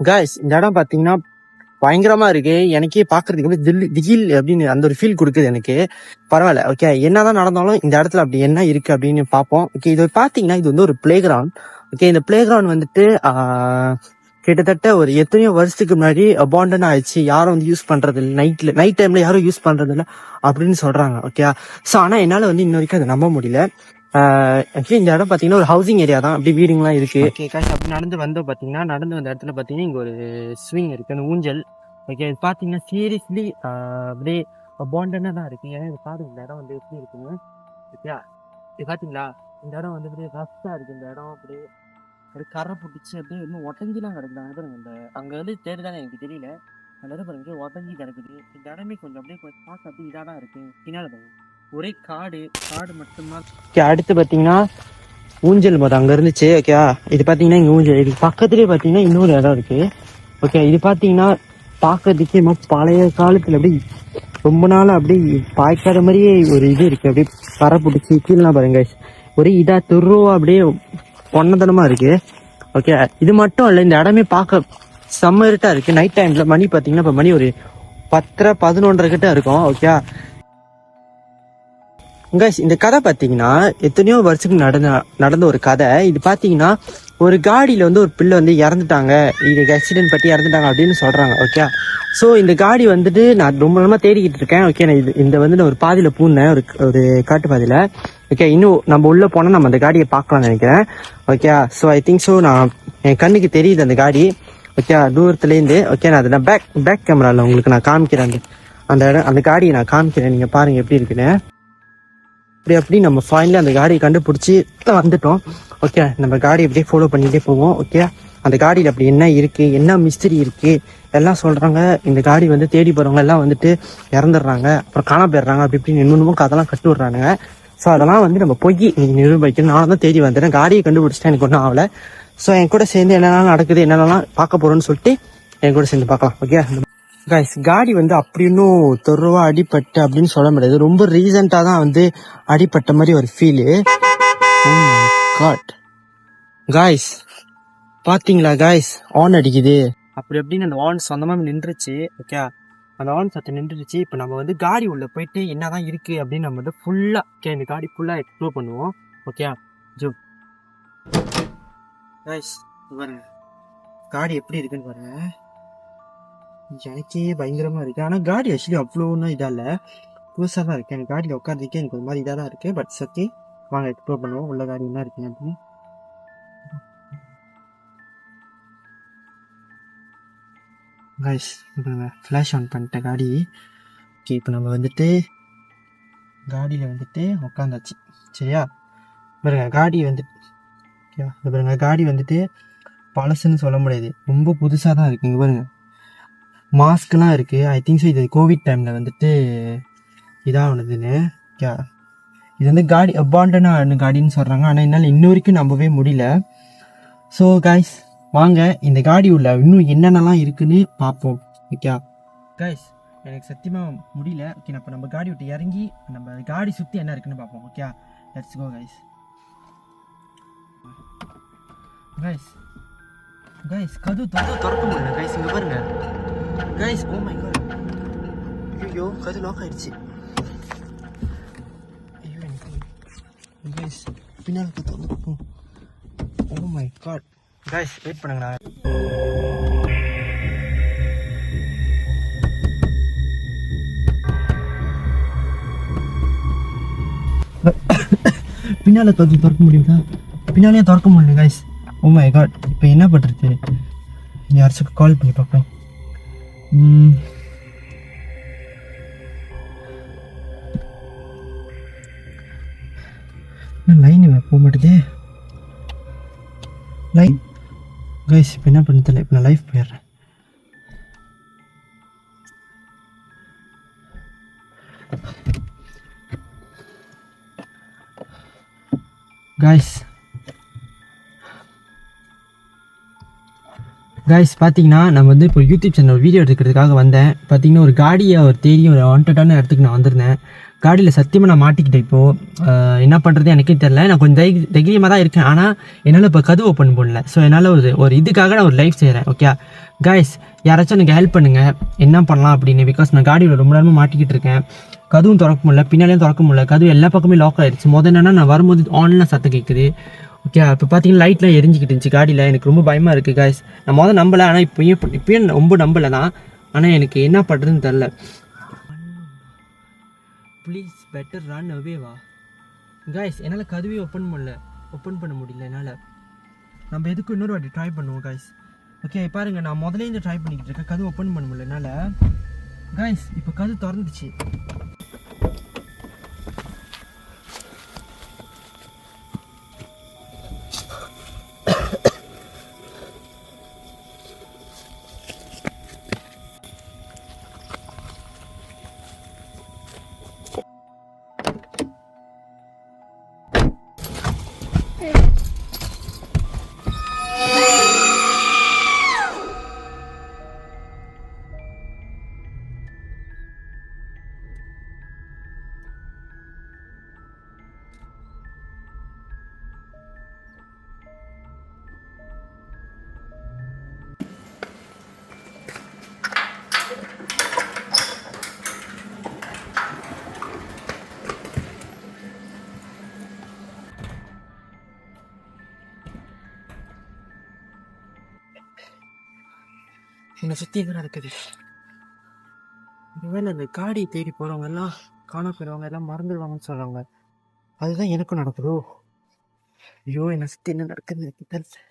Guys இந்த இடம் பார்த்தீங்கன்னா பயங்கரமா இருக்கு. எனக்கே பாக்குறதுக்கு அப்படியே திகில் அப்படின்னு அந்த ஒரு ஃபீல் கொடுக்குது எனக்கு. பரவாயில்ல, ஓகே. என்னதான் நடந்தாலும் இந்த இடத்துல அப்படி என்ன இருக்கு அப்படின்னு பார்ப்போம். ஓகே, இது பாத்தீங்கன்னா இது வந்து ஒரு பிளே கிரவுண்ட். ஓகே, இந்த பிளே கிரவுண்ட் வந்துட்டு கிட்டத்தட்ட ஒரு எத்தனையோ வருஷத்துக்கு முன்னாடி அபாண்டன் ஆயிடுச்சு. யாரும் வந்து யூஸ் பண்றது இல்லை, நைட் டைம்ல யாரும் யூஸ் பண்றது இல்லை அப்படின்னு சொல்றாங்க. ஓகே, ஸோ ஆனா என்னால வந்து இன்ன வரைக்கும் அதை நம்ப முடியல. ஆக்சுவலி இந்த இடம் பார்த்தீங்கன்னா ஒரு ஹவுசிங் ஏரியா தான், அப்படி வீடுங்களாம் இருக்கு. ஓகே காஷ், அப்படி நடந்து வந்த இடத்துல பார்த்தீங்கன்னா இங்கே ஒரு ஸ்விங் இருக்கு, அந்த ஊஞ்சல். ஓகே, இது பார்த்தீங்கன்னா சீரியஸ்லி அப்படியே அபாண்டனாக தான் இருக்கு. ஏன்னா இது பாருங்க இந்த இடம் வந்து எப்படி இருக்குன்னு. ஓகே, இது பார்த்தீங்களா, இந்த இடம் வந்து அப்படியே ரஃப்டாக இருக்கு. இந்த இடம் அப்படியே கரை பிடிச்சி அப்படியே இன்னும் ஒட்டஞ்சிலாம் கிடக்குறாங்க பாருங்க. இந்த அங்கே வந்து தேடுதானே எனக்கு தெரியல, அந்த இடம் பாருங்க ஒட்டஞ்சி கிடக்குது. இந்த இடமே கொஞ்சம் அப்படியே பார்க்க அப்படியே இதாக தான் இருக்கு. பின்னால் பாருங்க ஒரே காடு மட்டும்தான். ஓகே, அடுத்து பார்த்தீங்கன்னா ஊஞ்சல் மொதல் அங்கே இருந்துச்சு. ஓகே, இது பார்த்தீங்கன்னா இங்கே ஊஞ்சல், இது பக்கத்துலேயே பார்த்தீங்கன்னா இன்னொரு இடம் இருக்கு. ஓகே, இது பார்த்தீங்கன்னா பார்க்கறதுக்கே பழைய காலத்தில் அப்படி ரொம்ப நாள் அப்படி பாய்க்காத மாதிரியே ஒரு இது இருக்கு. அப்படியே கரை பிடிச்சி கீழே பாருங்க ஒரே இதா துருவா அப்படியே பொன்னதனமா இருக்கு. ஓகே, இது மட்டும் இல்லை, இந்த இடமே பார்க்க செம்ம இருட்டா இருக்கு. நைட் டைம்ல மணி பார்த்தீங்கன்னா இப்போ மணி ஒரு 10:11 கிட்ட இருக்கும். ஓகே கைஸ், இந்த கதை பார்த்தீங்கன்னா எத்தனையோ வருஷத்துக்கு நடந்த ஒரு கதை. இது பார்த்தீங்கன்னா ஒரு காடியில் வந்து ஒரு பிள்ளை வந்து இறந்துட்டாங்க, இது ஆக்சிடென்ட் பற்றி இறந்துட்டாங்க அப்படின்னு சொல்கிறாங்க. ஓகே, ஸோ இந்த காடி வந்துட்டு நான் ரொம்ப நாளமாக தேடிக்கிட்டு இருக்கேன். ஓகே, நான் நான் ஒரு பாதியில் பூந்தேன், ஒரு காட்டு பாதியில். ஓகே, இன்னும் நம்ம உள்ளே போனால் நம்ம அந்த காடியை பார்க்கலாம்னு நினைக்கிறேன். Okay, so I think so நான் என் கண்ணுக்கு தெரியுது அந்த காடி. ஓகே, தூரத்துலேருந்து. ஓகே, நான் அதை பேக் கேமராவில் உங்களுக்கு நான் காமிக்கிறேன். அந்த காடியை நான் காமிக்கிறேன், நீங்கள் பாருங்கள் எப்படி இருக்குன்னு. அப்படி நம்ம ஃபைனலி அந்த காடியை கண்டுபிடிச்சி வந்துட்டோம். ஓகே, நம்ம காடி அப்படியே ஃபாலோ பண்ணிகிட்டே போவோம். ஓகே, அந்த காடியில் அப்படி என்ன இருக்குது, என்ன மிஸ்திரி இருக்குது எல்லாம் சொல்கிறாங்க. இந்த காடி வந்து தேடி போகிறவங்க எல்லாம் வந்துட்டு இறந்துடுறாங்க, அப்புறம் காண போயிடுறாங்க, அப்படி இப்படின்னு இன்னொன்றும் அதெல்லாம் கட்டு விடுறாங்க. ஸோ அதெல்லாம் வந்து நம்ம போய் நீங்கள் நிரூபிக்கணும். நானும் தான் தேடி வந்துட்டேன், காடியை கண்டுபிடிச்சிட்டேன், எனக்கு ஒன்றும் ஆகலை. ஸோ என் கூட சேர்ந்து என்னென்னலாம் நடக்குது, என்னென்னலாம் பார்க்க போகிறோன்னு சொல்லிட்டு என் கூட சேர்ந்து பார்க்கலாம். ஓகே கைஸ், காடி வந்து அப்படி இன்னும் தொருவா அடிப்பட்டு அப்படின்னு சொல்ல முடியாது, ரொம்ப ரீசெண்டாக தான் வந்து அடிப்பட்ட மாதிரி ஒரு feel. Oh my god guys, பார்த்தீங்களா காய்ஸ், ஆன் அடிக்குது அப்படி அப்படின்னு அந்த ஆன் சொந்தமாக நின்றுச்சு. ஓகே, அந்த ஆன் சத்தம் நின்றுச்சு. இப்போ நம்ம வந்து காடி உள்ளே போயிட்டு என்னதான் இருக்குது அப்படின்னு நம்ம வந்து ஃபுல்லாக இந்த காடி ஃபுல்லாக எக்ஸ்ப்ளோர் பண்ணுவோம். ஓகே ஜோ காய்ஸ், பாருங்க காடி எப்படி இருக்குன்னு பாருங்க. எனக்கே பயங்கரமாக இருக்குது. ஆனால் காடி ஆக்சுவலி அவ்வளோன்னா இதாக இல்லை, புதுசாக தான் இருக்குது. எனக்கு காடியில் உட்காந்துருக்கே எனக்கு ஒரு மாதிரி இதாக தான் இருக்குது. பட் சத்தி வாங்க எக்ஸ்ப்ளோர் பண்ணுவோம் உள்ள காடி என்ன இருக்குங்க அப்படின்னு. கைஸ் ஃப்ளாஷ் ஆன் பண்ணிட்டேன் காடி. ஓகே, இப்போ நம்ம வந்துட்டு காடியில் வந்துட்டு உட்காந்தாச்சு. சரியா, பாருங்க காடி வந்துட்டு பாருங்க காடி வந்துட்டு பழசுன்னு சொல்ல முடியாது, ரொம்ப புதுசாக தான் இருக்குங்க. பாருங்க மாஸ்க்லாம் இருக்குது. ஐ திங்க் ஸோ இது கோவிட் டைமில் வந்துட்டு இதாகணுதுன்னு. ஓகே, இது வந்து காடி அபாண்டனான காடின்னு சொல்கிறாங்க, ஆனால் என்னால் இன்ன வரைக்கும் நம்பவே முடியல. ஸோ காய்ஸ் வாங்க இந்த காடி உள்ள இன்னும் என்னென்னலாம் இருக்குன்னு பார்ப்போம். ஓகே காய்ஸ், எனக்கு சத்தியமாக முடியல. ஓகே, இப்போ நம்ம காடி விட்டு இறங்கி நம்ம காடி சுற்றி என்ன இருக்குன்னு பார்ப்போம். Okay, let's go guys. Guys கதவு திறக்க முடியல கைஸ், இங்கே பாருங்க கைஸ். ஓ மை காட், ஐயோ கதவு லாக் ஆயிடுச்சு. ஐயோ கைஸ், பின்னால் திறக்கும். Oh my god guys, wait பண்ணுங்கண்ணா. பின்னால் திறக்க முடியுதா? பின்னாலேயே திறக்க முடியல கைஸ். ஓ மை காட், இப்போ என்ன பண்ணுறது? யாராச்சும் கால் பண்ணி பார்ப்பேன். லைன் போக மாட்டேதே லைன். கைஸ் இப்போ என்ன பண்ண தெரியல, இப்போ நான் லைஃப் போயிடுறேன். கைஸ் பார்த்தீங்கன்னா நம்ம வந்து இப்போ யூடியூப் சேனல் வீடியோ எடுக்கிறதுக்காக வந்தேன். பார்த்தீங்கன்னா ஒரு காடியை ஒரு தேடி ஒரு வாண்டடான இடத்துக்கு நான் வந்திருந்தேன். காடியில் சத்தியமாக நான் மாட்டிக்கிட்டேன் இப்போது. என்ன பண்ணுறது எனக்கே தெரில. நான் கொஞ்சம் தைரியமாக தான் இருக்கேன். ஆனால் என்னால் இப்போ கதவு ஓப்பன் பண்ணல. ஸோ என்னால் ஒரு இதுக்காக நான் ஒரு லைஃப் செய்கிறேன். ஓகே கைஸ், யாராச்சும் எனக்கு ஹெல்ப் பண்ணுங்கள் என்ன பண்ணலாம் அப்படின்னு. பிகாஸ் நான் காடியில் ரொம்ப நேரமாக மாட்டிக்கிட்டு இருக்கேன். கதவும் திறக்க முடியல, பின்னாலேயும் திறக்க முடியல. கதவு எல்லா பக்கமே லாக் ஆகிடுச்சு. என்னென்னா நான் வரும்போது ஆன்லாம் சத்தம் கேட்குது. ஓகே, இப்போ பார்த்தீங்கன்னா லைட்லாம் எரிஞ்சிக்கிட்டு இருந்துச்சு காடியில். எனக்கு ரொம்ப பயமாக இருக்குது கைஸ். நான் நம்பலை, ஆனால் இப்போயும் ரொம்ப நம்பலை தான். ஆனால் எனக்கு என்ன பண்ணுறதுன்னு தெரில. ப்ளீஸ் பெட்டர் ரன் அவேவா கைஸ். என்னால் கதவே ஓப்பன் பண்ண முடியல என்னால். நம்ம எதுக்கும் இன்னொரு வாட்டி ட்ரை பண்ணுவோம் கைஸ். ஓகே பாருங்கள், நான் முதலேருந்து ட்ரை பண்ணிக்கிட்டு இருக்கேன். கதவு ஓப்பன் பண்ண முடியல என்னால் கைஸ். இப்போ கதவு திறந்துச்சு. என்னை சுற்றி என்ன நடக்குது? ஒருவேளை அந்த காடி தேடி போகிறவங்க எல்லாம் காண போகிறவங்க எல்லாம் மறந்துடுவாங்கன்னு சொல்கிறாங்க. அதுதான் எனக்கும் நடக்குதோ? ஐயோ, என்னை சுற்றி என்ன நடக்குது எனக்கு தெரியல.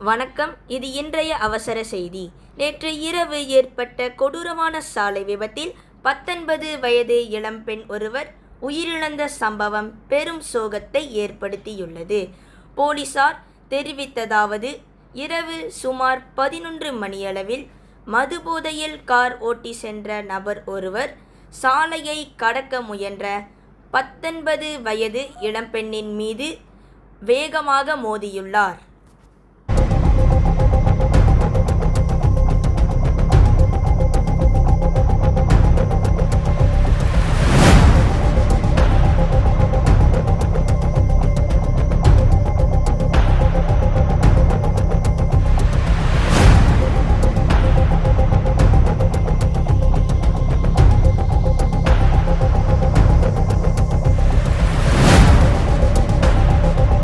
வணக்கம். இது இன்றைய அவசர செய்தி. நேற்று இரவு ஏற்பட்ட கொடூரமான சாலை விபத்தில் 19 வயது இளம்பெண் ஒருவர் உயிரிழந்த சம்பவம் பெரும் சோகத்தை ஏற்படுத்தியுள்ளது. போலீசார் தெரிவித்ததாவது, இரவு சுமார் 11 மணியளவில் மதுபோதையில் கார் ஓட்டி சென்ற நபர் ஒருவர் சாலையை கடக்க முயன்ற 19 வயது இளம்பெண்ணின் மீது வேகமாக மோதியுள்ளார்.